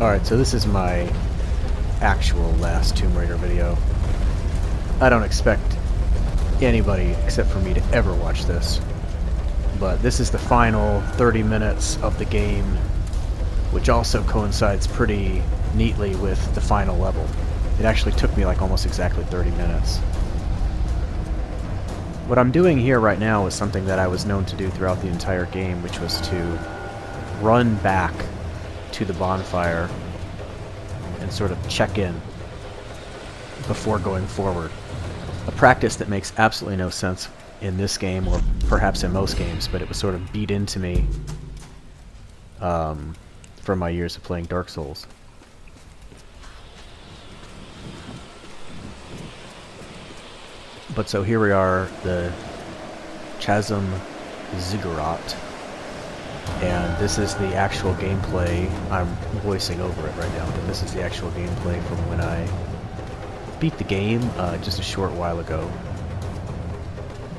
Alright, so this is my actual last Tomb Raider video. I don't expect anybody except for me to ever watch this. But this is the final 30 minutes of the game, which also coincides pretty neatly with the final level. It actually took me like almost exactly 30 minutes. What I'm doing here right now is something that I was known to do throughout the entire game, which was to run back to the bonfire and sort of check in before going forward. A practice that makes absolutely no sense in this game, or perhaps in most games, but it was sort of beat into me from my years of playing Dark Souls. But so here we are, the Chasm Ziggurat, and this is the actual gameplay. I'm voicing over it right now, but this is the actual gameplay from when I beat the game just a short while ago.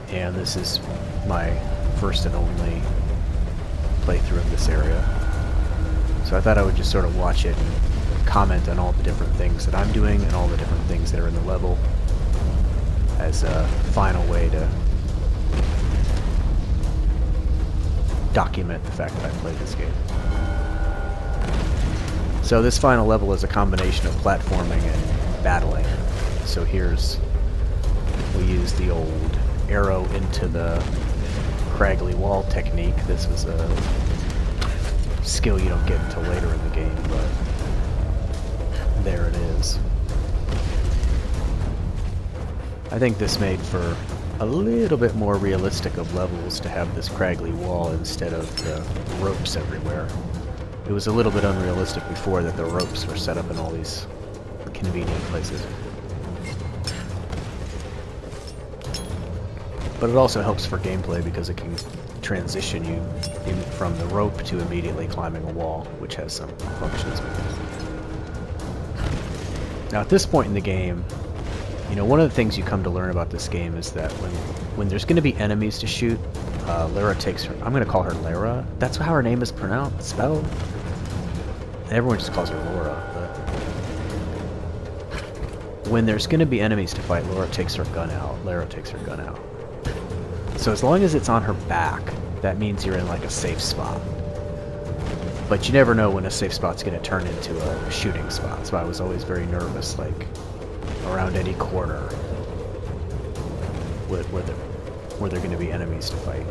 And this is my first and only playthrough of this area. So I thought I would just sort of watch it and comment on all the different things that I'm doing and all the different things that are in the level as a final way to document the fact that I played this game. So this final level is a combination of platforming and battling. So we use the old arrow into the craggly wall technique. This was a skill you don't get until later in the game, but there it is. I think this made for a little bit more realistic of levels to have this craggly wall instead of the ropes everywhere. It was a little bit unrealistic before that the ropes were set up in all these convenient places. But it also helps for gameplay because it can transition you from the rope to immediately climbing a wall, which has some functions. Now at this point in the game, you know, one of the things you come to learn about this game is that when there's going to be enemies to shoot, Lara takes her... I'm going to call her Lara. That's how her name is spelled. Everyone just calls her Laura, but when there's going to be enemies to fight, Lara takes her gun out. So as long as it's on her back, that means you're in like a safe spot. But you never know when a safe spot's going to turn into a shooting spot, so I was always very nervous, like around any corner where there are going to be enemies to fight.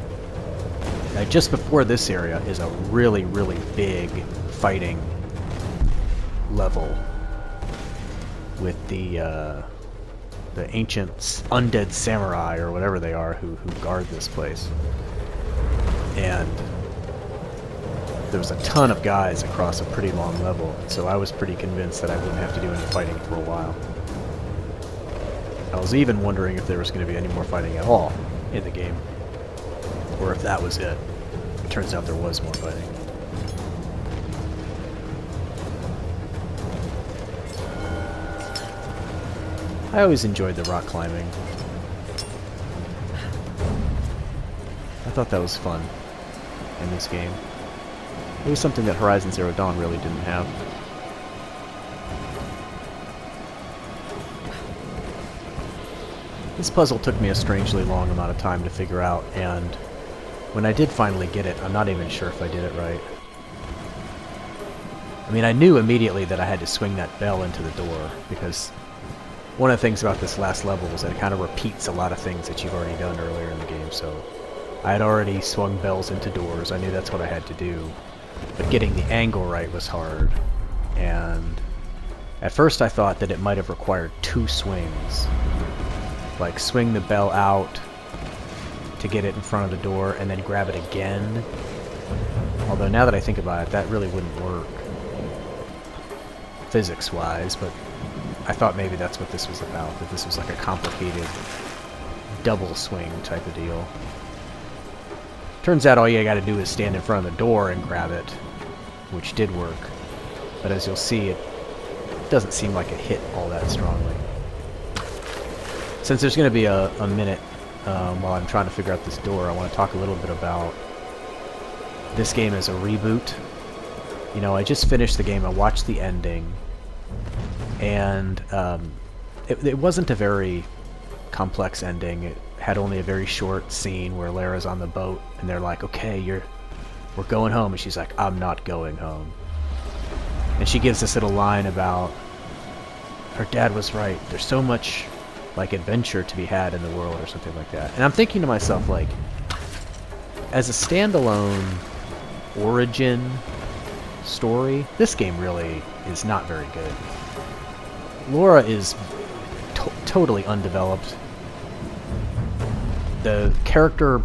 Now, just before this area is a really, really big fighting level with the ancient undead samurai or whatever they are who guard this place. And there was a ton of guys across a pretty long level, so I was pretty convinced that I wouldn't have to do any fighting for a while. I was even wondering if there was going to be any more fighting at all in the game, or if that was it. It turns out there was more fighting. I always enjoyed the rock climbing. I thought that was fun in this game. It was something that Horizon Zero Dawn really didn't have. This puzzle took me a strangely long amount of time to figure out, and when I did finally get it, I'm not even sure if I did it right. I mean, I knew immediately that I had to swing that bell into the door, because one of the things about this last level is that it kind of repeats a lot of things that you've already done earlier in the game, so I had already swung bells into doors. I knew that's what I had to do, but getting the angle right was hard, and at first I thought that it might have required 2 swings. Like swing the bell out to get it in front of the door and then grab it again. Although now that I think about it, that really wouldn't work physics-wise, but I thought maybe that's what this was about, that this was like a complicated double swing type of deal. Turns out all you gotta do is stand in front of the door and grab it, which did work. But as you'll see, it doesn't seem like it hit all that strongly. Since there's going to be a minute while I'm trying to figure out this door, I want to talk a little bit about this game as a reboot You know, I just finished the game, I watched the ending, and it wasn't a very complex ending. It had only a very short scene where Lara's on the boat, and they're like, okay, we're going home, and she's like, I'm not going home. And she gives this little line about her dad was right, there's so much like adventure to be had in the world, or something like that. And I'm thinking to myself, like, as a standalone origin story, this game really is not very good. Laura is totally undeveloped. The character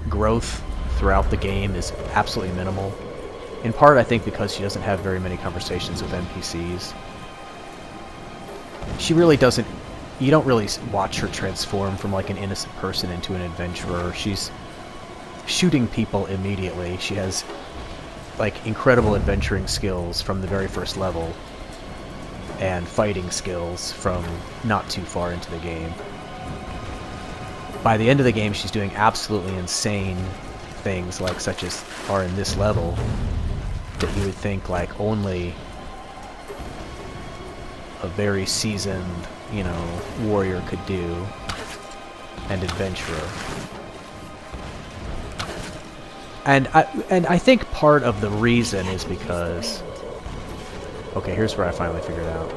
growth throughout the game is absolutely minimal. In part, I think, because she doesn't have very many conversations with NPCs. She really doesn't... You don't really watch her transform from like an innocent person into an adventurer. She's shooting people immediately. She has like incredible adventuring skills from the very first level, and fighting skills from not too far into the game. By the end of the game, she's doing absolutely insane things, like such as are in this level, that you would think like only a very seasoned, you know, warrior could do, and adventurer. And I think part of the reason is because... Okay, here's where I finally figured out.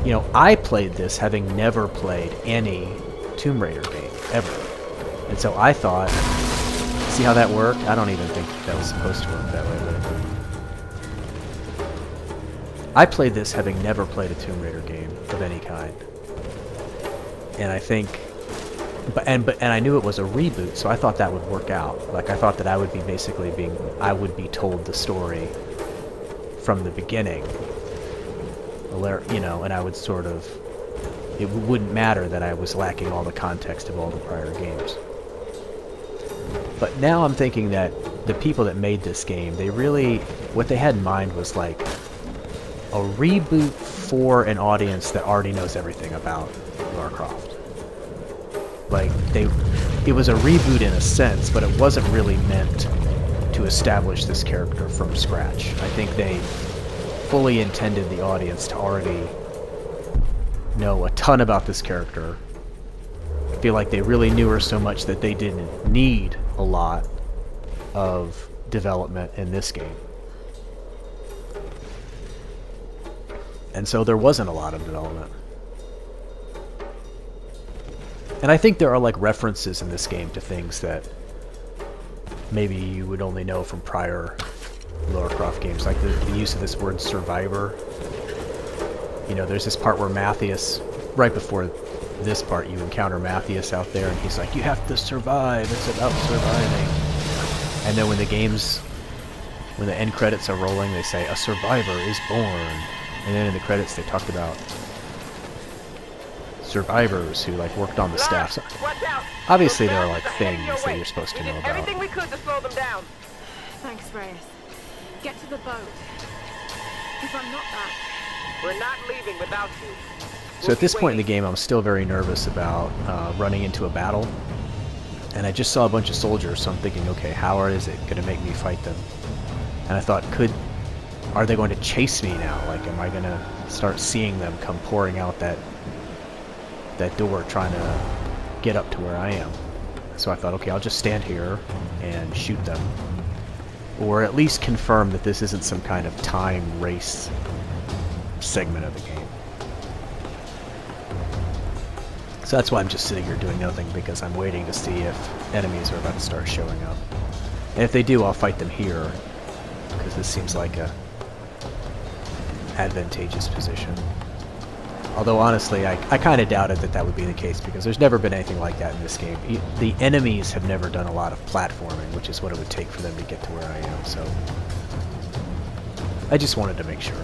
You know, I played this having never played any Tomb Raider game, ever. And so I thought, see how that worked? I don't even think that was supposed to work that way, but I played this having never played a Tomb Raider game of any kind. And I think... And I knew it was a reboot, so I thought that would work out. Like, I thought that I would be basically I would be told the story from the beginning, you know, and I would sort of... It wouldn't matter that I was lacking all the context of all the prior games. But now I'm thinking that the people that made this game, they really... What they had in mind was, like, a reboot for an audience that already knows everything about Lara Croft. Like, it was a reboot in a sense, but it wasn't really meant to establish this character from scratch. I think they fully intended the audience to already know a ton about this character. I feel like they really knew her so much that they didn't need a lot of development in this game. And so there wasn't a lot of development. And I think there are like references in this game to things that maybe you would only know from prior Lara Croft games, like the use of this word survivor. You know, there's this part where Mathias, right before this part, you encounter Mathias out there, and he's like, you have to survive, it's about surviving. And then when the end credits are rolling, they say, a survivor is born. And then in the credits they talked about survivors who like worked on the staff. So obviously there are like things that you're supposed to know about. Everything we could to slow them down. Thanks, Reyes. Get to the boat. If I'm not back. We're not leaving without you. So at this point in the game, I'm still very nervous about running into a battle. And I just saw a bunch of soldiers, so I'm thinking, okay, how is it going to make me fight them? And I thought, are they going to chase me now? Like, am I going to start seeing them come pouring out that door trying to get up to where I am? So I thought, okay, I'll just stand here and shoot them. Or at least confirm that this isn't some kind of time race segment of the game. So that's why I'm just sitting here doing nothing, because I'm waiting to see if enemies are about to start showing up. And if they do, I'll fight them here, because this seems like a advantageous position. Although honestly, I kind of doubted that would be the case, because there's never been anything like that in this game. The enemies have never done a lot of platforming, which is what it would take for them to get to where I am, so I just wanted to make sure.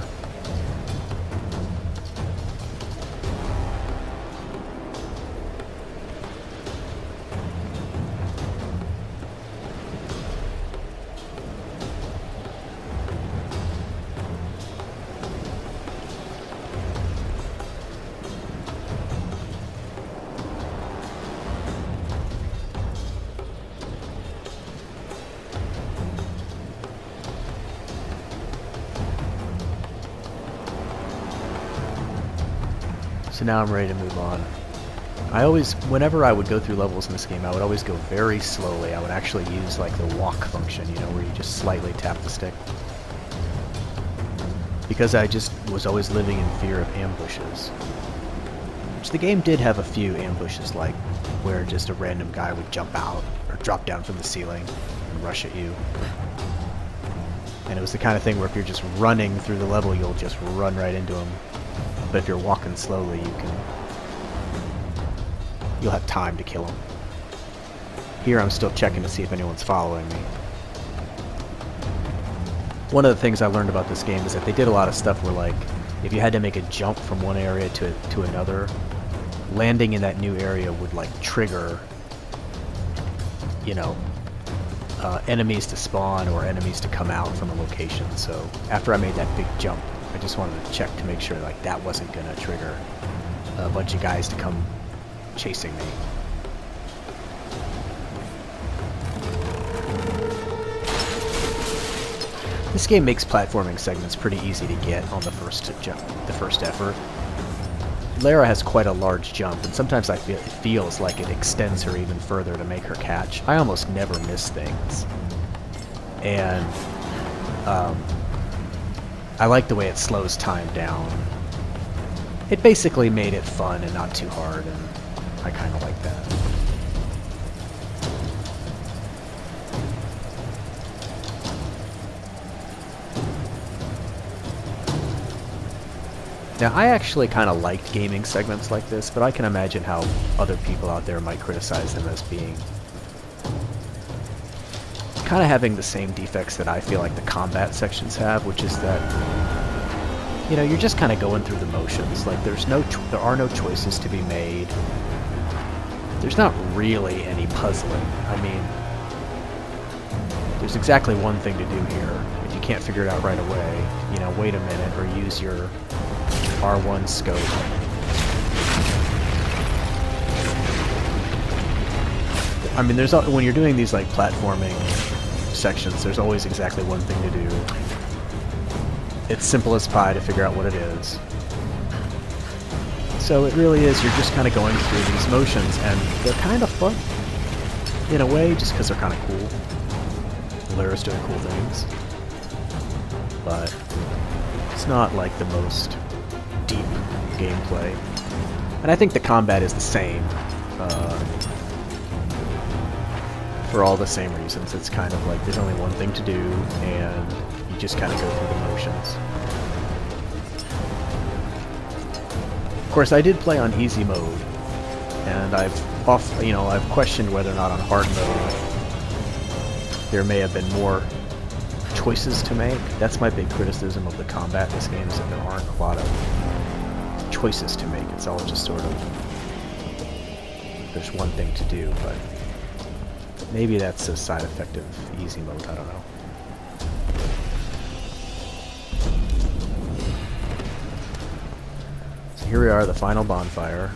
now I'm ready to move on. Whenever I would go through levels in this game, I would always go very slowly. I would actually use like the walk function, you know, where you just slightly tap the stick. Because I just was always living in fear of ambushes. Which the game did have a few ambushes, like where just a random guy would jump out or drop down from the ceiling and rush at you. And it was the kind of thing where if you're just running through the level, you'll just run right into him. But if you're walking slowly, you'll have time to kill him. Here I'm still checking to see if anyone's following me. One of the things I learned about this game is that they did a lot of stuff where, like, if you had to make a jump from one area to another, landing in that new area would, like, trigger, you know, enemies to spawn or enemies to come out from a location. So after I made that big jump, I just wanted to check to make sure, like, that wasn't going to trigger a bunch of guys to come chasing me. This game makes platforming segments pretty easy to get on the first effort. Lara has quite a large jump, and sometimes it feels like it extends her even further to make her catch. I almost never miss things. And I like the way it slows time down. It basically made it fun and not too hard, and I kind of like that. Now, I actually kind of liked gaming segments like this, but I can imagine how other people out there might criticize them as being kind of having the same defects that I feel like the combat sections have, which is that, you know, you're just kind of going through the motions. Like, there are no choices to be made. There's not really any puzzling. I mean, there's exactly one thing to do here. If you can't figure it out right away, you know, wait a minute or use your R1 scope. I mean, when you're doing these like platforming sections, there's always exactly one thing to do. It's simple as pie to figure out what it is. So it really is, you're just kind of going through these motions, and they're kind of fun in a way, just because they're kind of cool. Lara's doing cool things, but it's not like the most deep gameplay. And I think the combat is the same, for all the same reasons. It's kind of like there's only one thing to do, and you just kind of go through the motions. Of course, I did play on easy mode, and I've questioned whether or not on hard mode there may have been more choices to make. That's my big criticism of the combat in this game, is that there aren't a lot of choices to make. It's all just sort of, there's one thing to do, but maybe that's a side effect of easy mode, I don't know. So here we are, the final bonfire.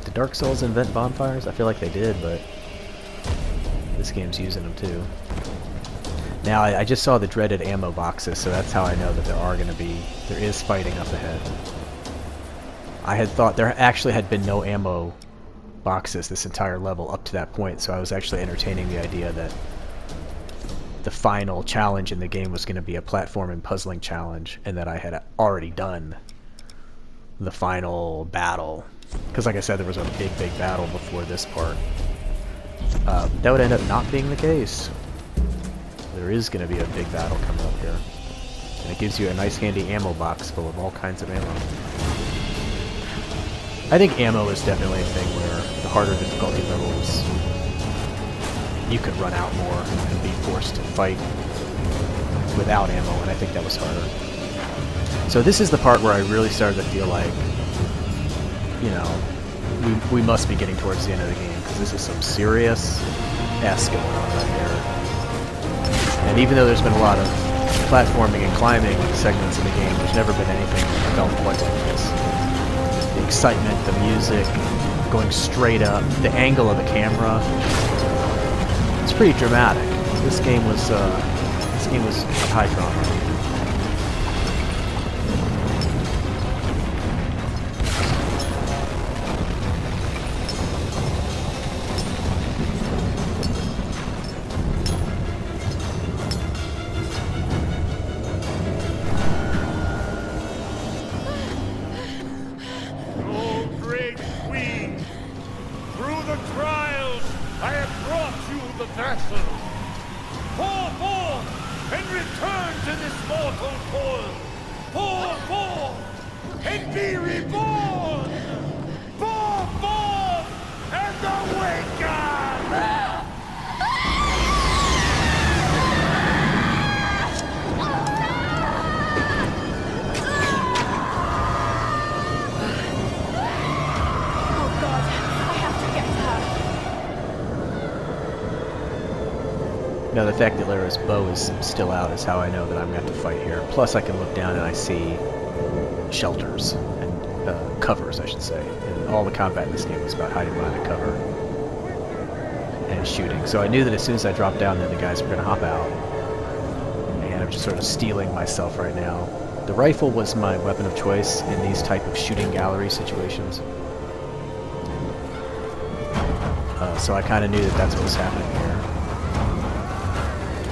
Did Dark Souls invent bonfires? I feel like they did, but this game's using them too. Now, I just saw the dreaded ammo boxes, so that's how I know that there is fighting up ahead. I had thought there actually had been no ammo boxes this entire level up to that point, so I was actually entertaining the idea that the final challenge in the game was going to be a platform and puzzling challenge, and that I had already done the final battle. Because like I said, there was a big battle before this part. That would end up not being the case. There is going to be a big battle coming up here. And it gives you a nice handy ammo box full of all kinds of ammo. I think ammo is definitely a thing where the harder difficulty levels, you could run out more and be forced to fight without ammo, and I think that was harder. So this is the part where I really started to feel like, you know, we must be getting towards the end of the game, because this is some serious S going on right here. And even though there's been a lot of platforming and climbing segments in the game, there's never been anything that felt quite like this. The excitement, the music, going straight up, the angle of the camera. It's pretty dramatic. This game was high drama. the trials, I have brought you the vessel. Pour forth and return to this mortal toil. Pour forth and be reborn. Pour forth and awaken. Oh God, I have to get to her. Now, the fact that Lara's bow is still out is how I know that I'm going to have to fight here. Plus, I can look down and I see shelters and covers, I should say. And all the combat in this game was about hiding behind a cover and shooting. So I knew that as soon as I dropped down, then the guys were going to hop out. And I'm just sort of steeling myself right now. The rifle was my weapon of choice in these type of shooting gallery situations. So I kind of knew that that's what was happening here.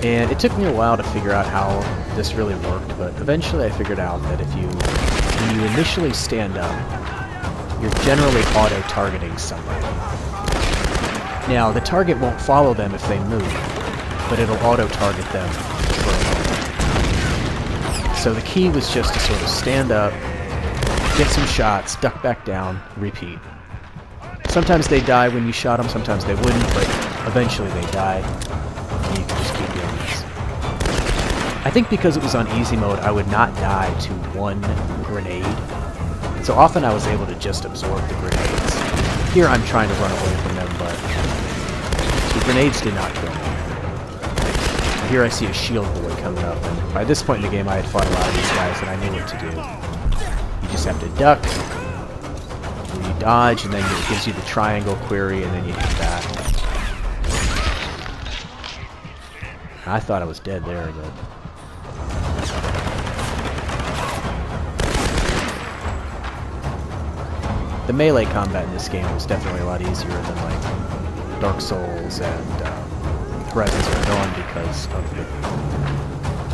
And it took me a while to figure out how this really worked, but eventually I figured out that when you initially stand up, you're generally auto-targeting somebody. Now, the target won't follow them if they move, but it'll auto-target them for a moment. So the key was just to sort of stand up, get some shots, duck back down, repeat. Sometimes they die when you shot them, sometimes they wouldn't, but eventually they die. And you can just keep doing this. I think because it was on easy mode, I would not die to one grenade. So often I was able to just absorb the grenades. Here I'm trying to run away from them, but the grenades did not kill me. Here I see a shield boy coming up, and by this point in the game I had fought a lot of these guys and I knew what to do. You just have to duck, and you dodge, and then it gives you the triangle query, and then you hit that. I thought I was dead there, but... The melee combat in this game was definitely a lot easier than like Dark Souls and Horizon Zero Dawn because of the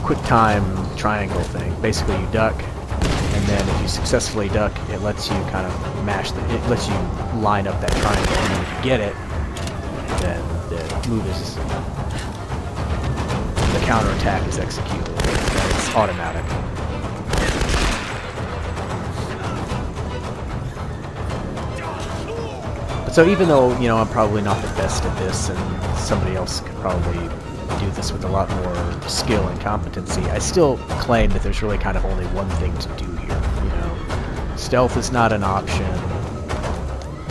quick time triangle thing. Basically, you duck, and then if you successfully duck, it lets you kind of it lets you line up that triangle, and then if you get it, then the move is the counterattack is executed. It's automatic. So even though, I'm probably not the best at this, and somebody else could probably do this with a lot more skill and competency, I still claim that there's really kind of only one thing to do here, Stealth is not an option,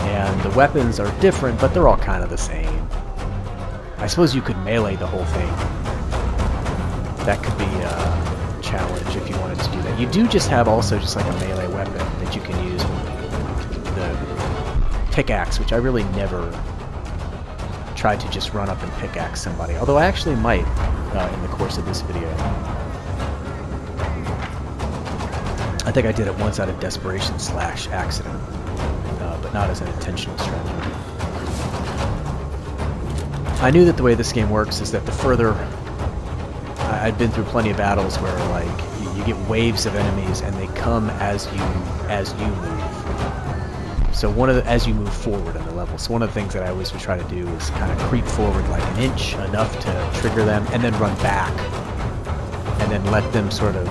and the weapons are different, but they're all kind of the same. I suppose you could melee the whole thing. That could be a challenge if you wanted to do that. You do just have also just like a melee weapon that you can use with the pickaxe, which I really never tried to just run up and pickaxe somebody, although I actually might in the course of this video. I think I did it once out of desperation / accident, but not as an intentional strategy. I knew that the way this game works is that the further... I'd been through plenty of battles where like you get waves of enemies and they come as you move. So as you move forward in the level. So one of the things that I always would try to do is kind of creep forward like an inch, enough to trigger them, and then run back. And then let them sort of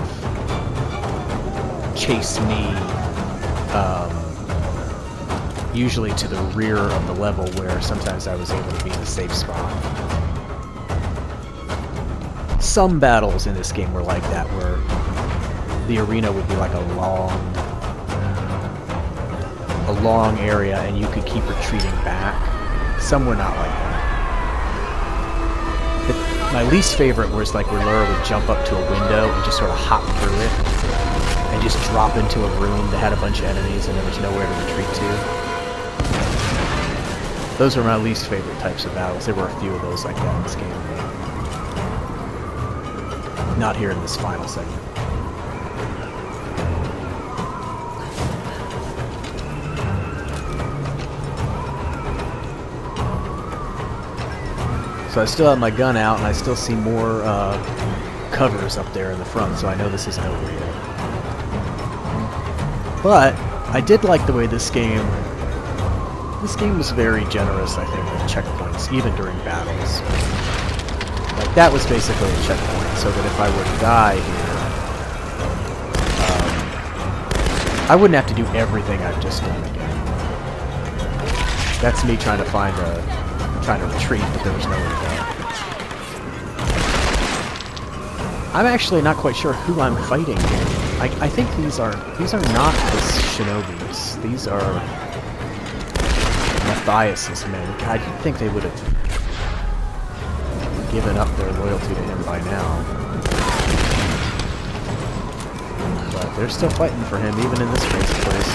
chase me, usually to the rear of the level where sometimes I was able to be in a safe spot. Some battles in this game were like that, where the arena would be like a long area and you could keep retreating back. Some were not like that. My least favorite was like where Lara would jump up to a window and just sort of hop through it and just drop into a room that had a bunch of enemies and there was nowhere to retreat to. Those were my least favorite types of battles. There were a few of those like that in this game. Not here in this final segment. So I still have my gun out, and I still see more covers up there in the front, so I know this isn't over yet. But I did like the way this game This game was very generous, I think, with checkpoints, even during battles. Like, that was basically a checkpoint, so that if I were to die here, I wouldn't have to do everything I've just done again. That's me trying to retreat, but there was nowhere to go. I'm actually not quite sure who I'm fighting here. I think these are not the Shinobis. These are Matthias's men. God, you'd think they would have given up their loyalty to him by now. But they're still fighting for him, even in this crazy place.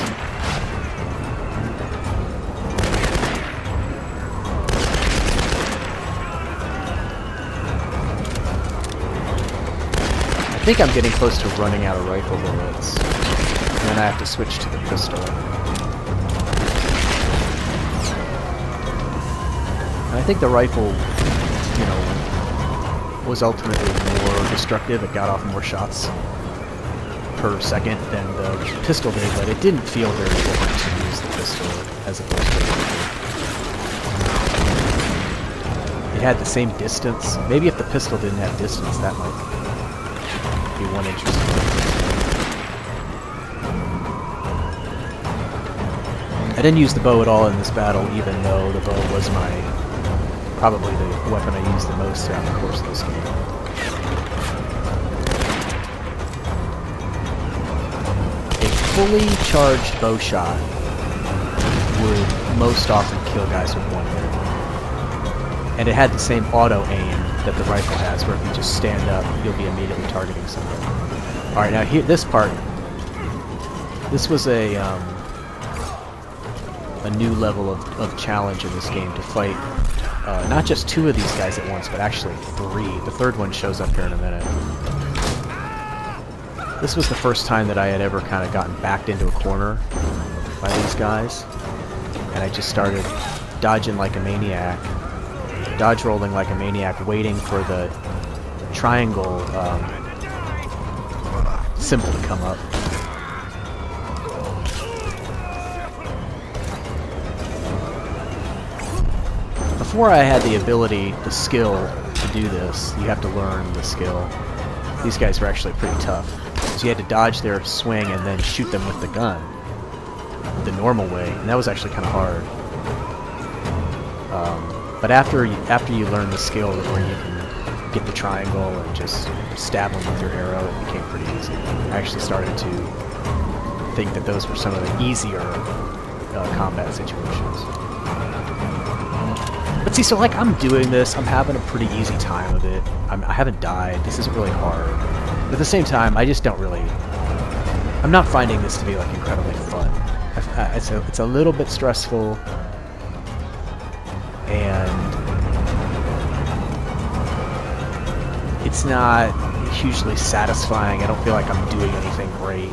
I think I'm getting close to running out of rifle bullets. And then I have to switch to the pistol. And I think the rifle, you know, was ultimately more destructive. It got off more shots per second than the pistol did, but it didn't feel very different to use the pistol as opposed to the rifle. It had the same distance. Maybe if the pistol didn't have distance, that might be one interesting thing. I didn't use the bow at all in this battle, even though the bow was probably the weapon I used the most throughout the course of this game. A fully charged bow shot would most often kill guys with one hit. And it had the same auto aim that the rifle has, where if you just stand up, you'll be immediately targeting somebody. Alright, now here, this part, this was a new level of challenge in this game to fight not just two of these guys at once, but actually three. The third one shows up here in a minute. This was the first time that I had ever kind of gotten backed into a corner by these guys, and I just started dodging like a maniac. Dodge rolling like a maniac, waiting for the triangle symbol to come up. Before I had the ability, the skill to do this, you have to learn the skill. These guys were actually pretty tough. So you had to dodge their swing and then shoot them with the gun the normal way, and that was actually kind of hard. But after you learn the skill where you can get the triangle and just stab them with your arrow, it became pretty easy. I actually started to think that those were some of the easier combat situations. But see, so like I'm doing this, I'm having a pretty easy time of it. I haven't died. This isn't really hard. But at the same time, I just don't really... I'm not finding this to be like incredibly fun. It's a little bit stressful. And it's not hugely satisfying. I don't feel like I'm doing anything great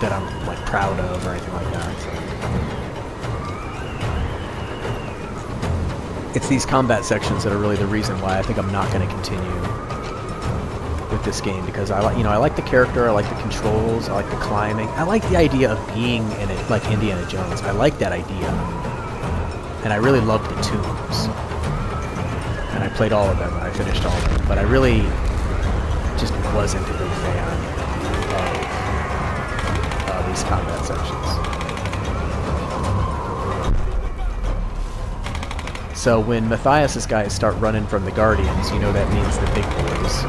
that I'm like proud of or anything like that. It's these combat sections that are really the reason why I think I'm not going to continue with this game, because I like the character, I like the controls, I like the climbing, I like the idea of being in it like Indiana Jones. I like that idea. And I really loved the tombs. And I played all of them, and I finished all of them. But I really just wasn't a big fan of these combat sections. So when Matthias's guys start running from the Guardians, you know that means the big boys.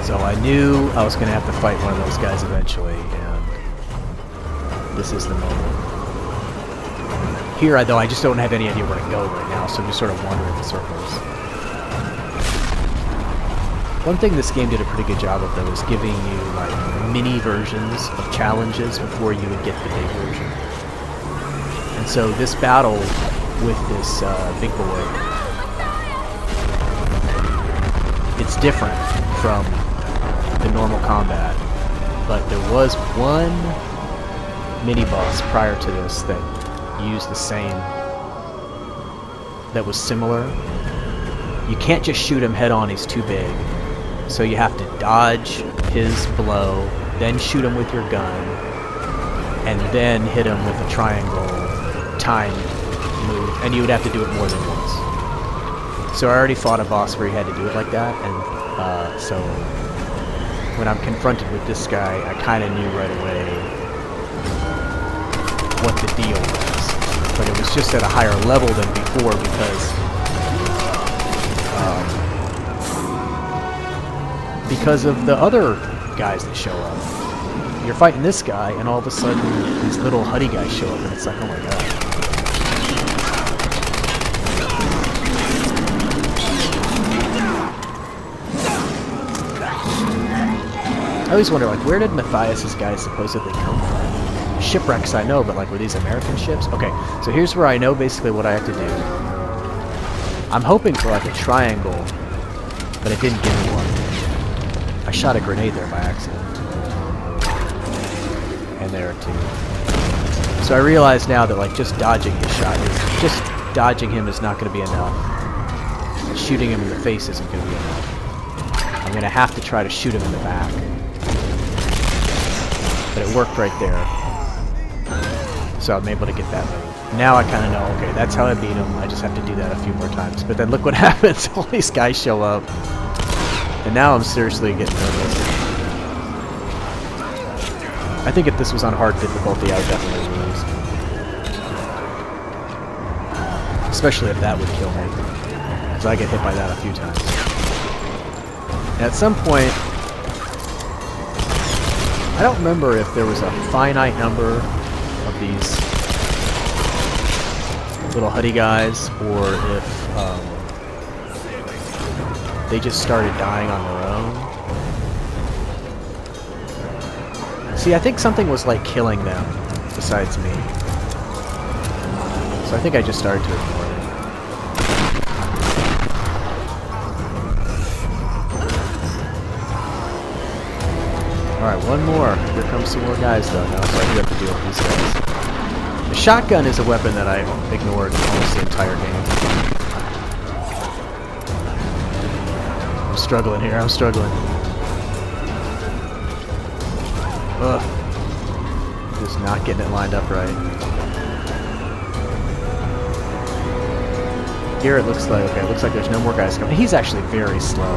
So I knew I was going to have to fight one of those guys eventually, and this is the moment. Here, though, I just don't have any idea where to go right now, so I'm just sort of wandering in circles. One thing this game did a pretty good job of, though, is giving you, like, mini versions of challenges before you would get the big version. And so this battle with this big boy, it's different from the normal combat, but there was one mini-boss prior to this that used the same, that was similar. You can't just shoot him head on, he's too big. So you have to dodge his blow, then shoot him with your gun, and then hit him with a triangle time move, and you would have to do it more than once. So I already fought a boss where you had to do it like that, and so when I'm confronted with this guy, I kind of knew right away what the deal was. But it was just at a higher level than before because of the other guys that show up. You're fighting this guy, and all of a sudden, these little Huddy guys show up, and it's like, oh my god. I always wonder, like, where did Matthias's guys supposedly come from? Shipwrecks I know, but like, were these American ships? Okay, so here's where I know basically what I have to do. I'm hoping for like a triangle, but it didn't give me one. I shot a grenade there by accident. And there too. So I realize now that like just dodging his shot just dodging him is not going to be enough. Shooting him in the face isn't going to be enough. I'm going to have to try to shoot him in the back. But it worked right there. So I'm able to get that move. Now I kind of know, okay, that's how I beat him. I just have to do that a few more times. But then look what happens. All these guys show up. And now I'm seriously getting nervous. I think if this was on hard difficulty, I would definitely lose. Especially if that would kill me. Because I get hit by that a few times. And at some point, I don't remember if there was a finite number of these little Huddy guys, or if they just started dying on their own. See, I think something was like killing them, besides me. So I think I just started to ignore it. Alright, one more. Here comes some more guys though now, so I do have to deal with these guys. The shotgun is a weapon that I ignored almost the entire game. I'm struggling here, I'm struggling. Ugh. Just not getting it lined up right. Here it looks like, okay, it looks like there's no more guys coming. He's actually very slow.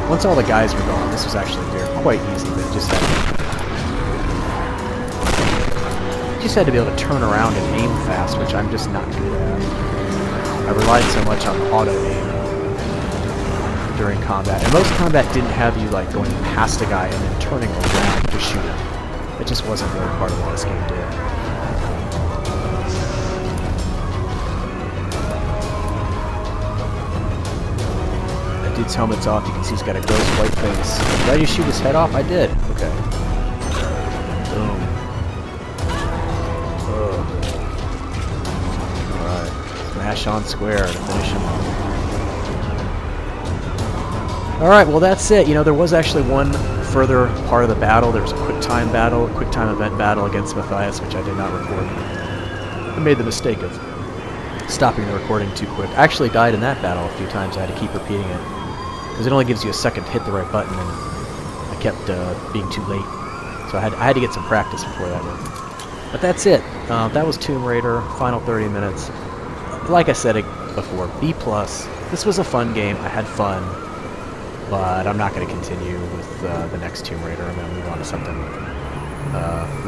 Once all the guys were gone, this was actually quite easy, but it just had to be able to turn around and aim fast, which I'm just not good at. I relied so much on auto aim during combat, and most combat didn't have you like going past a guy and then turning around to shoot him. It just wasn't really part of what this game did. That dude's helmet's off. You can see he's got a ghost white face. Did I just shoot his head off? I did. Okay. Boom. Alright. Smash on square to finish him off. Alright, well that's it. You know, there was actually one further part of the battle. There was a quick time battle, a quick time event battle against Matthias, which I did not record. I made the mistake of stopping the recording too quick. I actually died in that battle a few times. I had to keep repeating it. Because it only gives you a second to hit the right button, and I kept being too late. So I had to get some practice before that one. But that's it. That was Tomb Raider, final 30 minutes. Like I said before, B+. This was a fun game. I had fun. But I'm not going to continue with the next Tomb Raider. I'm going to move on to something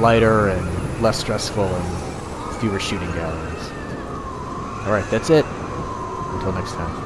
lighter and less stressful and fewer shooting galleries. Alright, that's it. Until next time.